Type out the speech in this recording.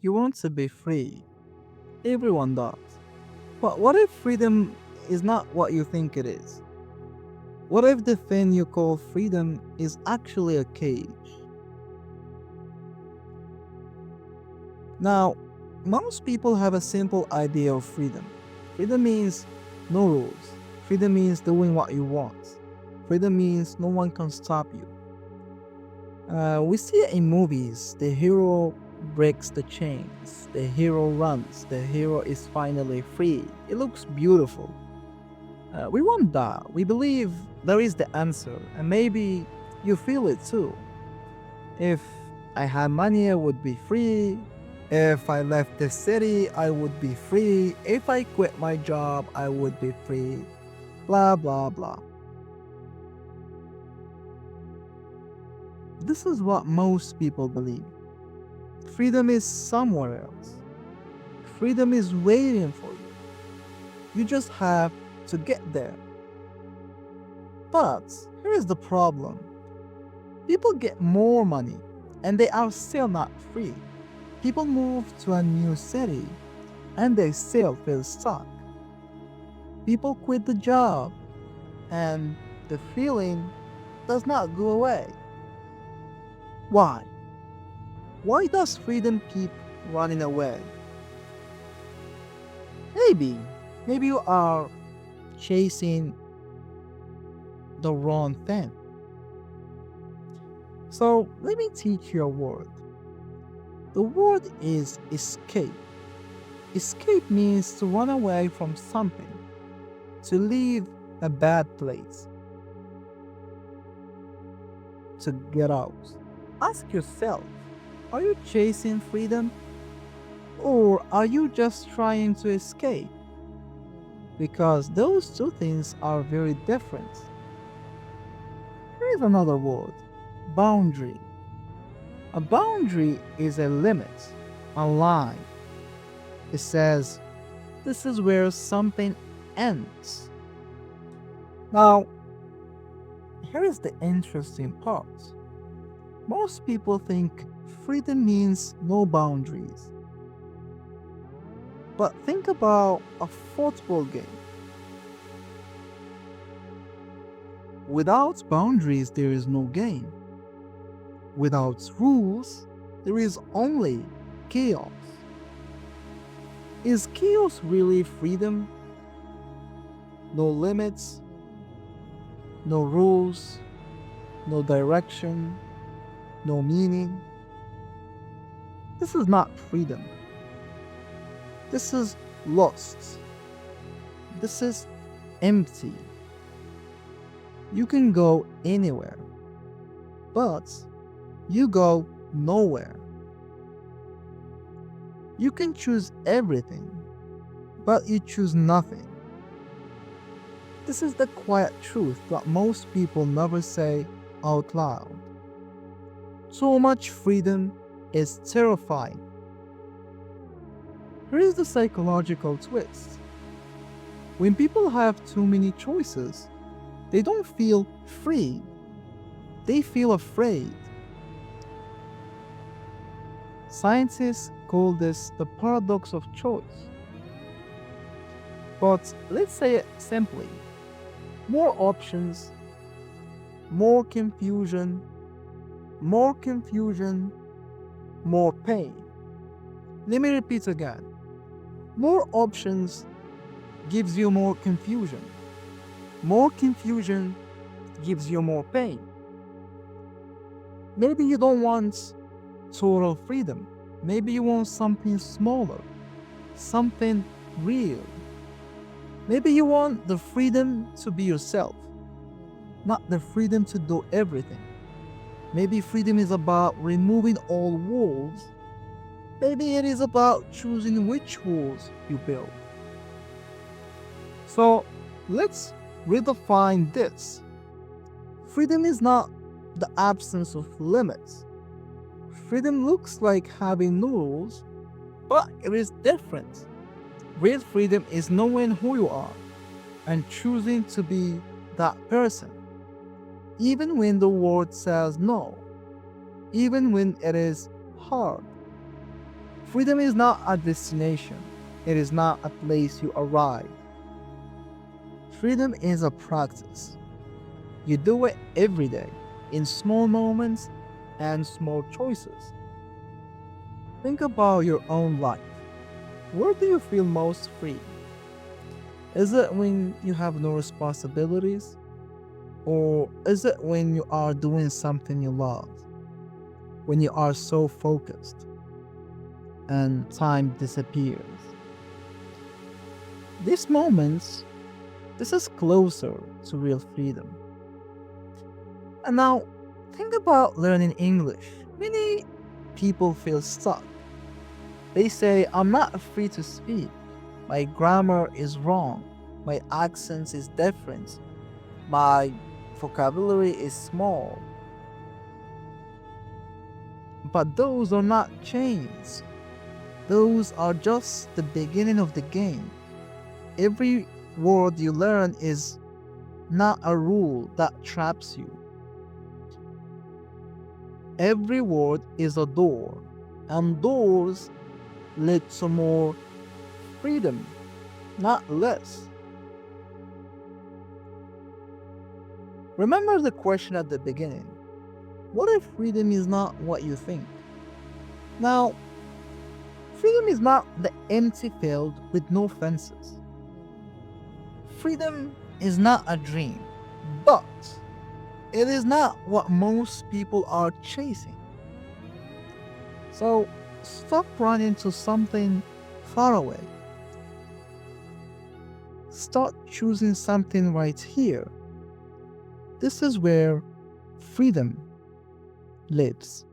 You want to be free. Everyone does. But what if freedom is not what you think it is? What if the thing you call freedom is actually a cage? Now, most people have a simple idea of freedom. Freedom means no rules. Freedom means doing what you want. Freedom means no one can stop you. We see it in movies. The hero breaks the chains. The hero runs. The hero is finally free. It looks beautiful. We want that. We believe there is the answer, and maybe you feel it too. If I had money, I would be free. If I left the city, I would be free. If I quit my job, I would be free. Blah, blah, blah. This is what most people believe. Freedom is somewhere else. Freedom is waiting for you. You just have to get there. But here is the problem: people get more money and they are still not free. People move to a new city and they still feel stuck. People quit the job and the feeling does not go away. Why? Why does freedom keep running away? Maybe, maybe you are chasing the wrong thing. So let me teach you a word. The word is escape. Escape means to run away from something, to leave a bad place, to get out. Ask yourself, are you chasing freedom or are you just trying to escape? Because those two things are very different. Here is another word: boundary. A boundary is a limit, a line. It says, this is where something ends. Now, here is the interesting part. Most people think freedom means no boundaries. But think about a football game. Without boundaries, there is no game. Without rules, there is only chaos. Is chaos really freedom? No limits, no rules, no direction, no meaning. This is not freedom. This is lost. This is empty. You can go anywhere, but you go nowhere. You can choose everything, but you choose nothing. This is the quiet truth that most people never say out loud. So much freedom is terrifying. Here is the psychological twist. When people have too many choices, they don't feel free, they feel afraid. Scientists call this the paradox of choice. But let's say it simply: more options, more confusion, more confusion, more pain. Let me repeat again. More options gives you more confusion. More confusion gives you more pain. Maybe you don't want total freedom. Maybe you want something smaller, something real. Maybe you want the freedom to be yourself, not the freedom to do everything. Maybe freedom is about removing all walls. Maybe it is about choosing which walls you build. So let's redefine this. Freedom is not the absence of limits. Freedom looks like having no rules, but it is different. Real freedom is knowing who you are and choosing to be that person, even when the world says no, even when it is hard. Freedom is not a destination, it is not a place you arrive. Freedom is a practice. You do it every day, in small moments and small choices. Think about your own life. Where do you feel most free? Is it when you have no responsibilities? Or is it when you are doing something you love? When you are so focused and time disappears? These moments, this is closer to real freedom. And now, think about learning English. Many people feel stuck. They say, I'm not free to speak. My grammar is wrong. My accent is different. My vocabulary is small. But those are not chains. Those are just the beginning of the game. Every word you learn is not a rule that traps you. Every word is a door, and doors lead to more freedom, not less. Remember the question at the beginning: what if freedom is not what you think? Now, freedom is not the empty field with no fences. Freedom is not a dream, but it is not what most people are chasing. So stop running to something far away. Start choosing something right here. This is where freedom lives.